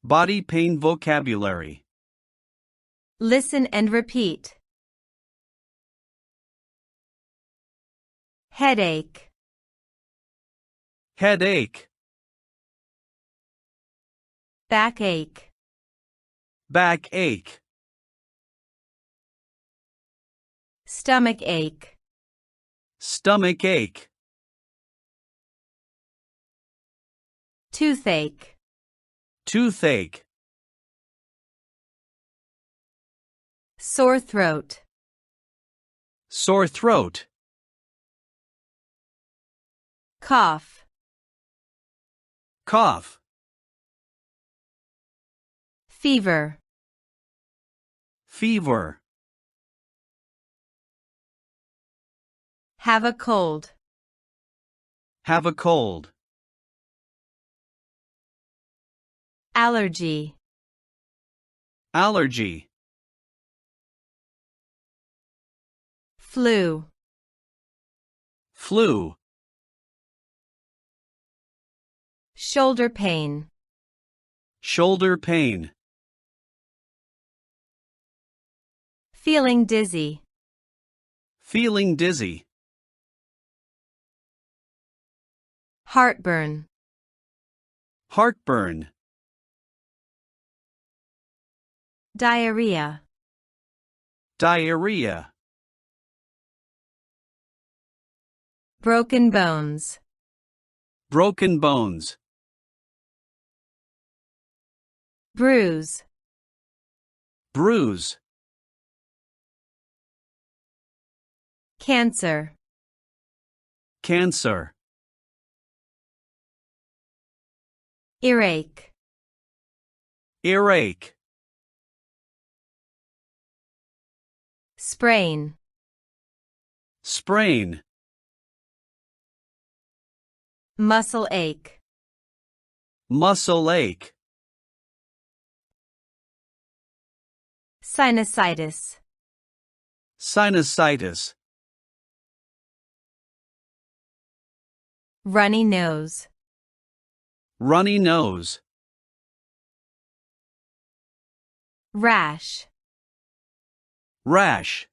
Body pain vocabulary. Listen and repeat. Headache. Headache. Backache. Backache. Stomach ache. Stomach ache. Toothache. Toothache. Sore throat. Sore throat. Cough. Cough. Fever. Fever. Have a cold. Have a cold. Allergy. Allergy. Flu. Flu. Shoulder pain. Shoulder pain. Feeling dizzy. Feeling dizzy. Heartburn. Heartburn. Diarrhea. Diarrhea. Broken bones. Broken bones. Bruise. Bruise. Cancer. Cancer. Earache. Earache. Sprain. Sprain. Muscle ache. Muscle ache. Sinusitis. Sinusitis. Runny nose. Runny nose. Rash. Rash.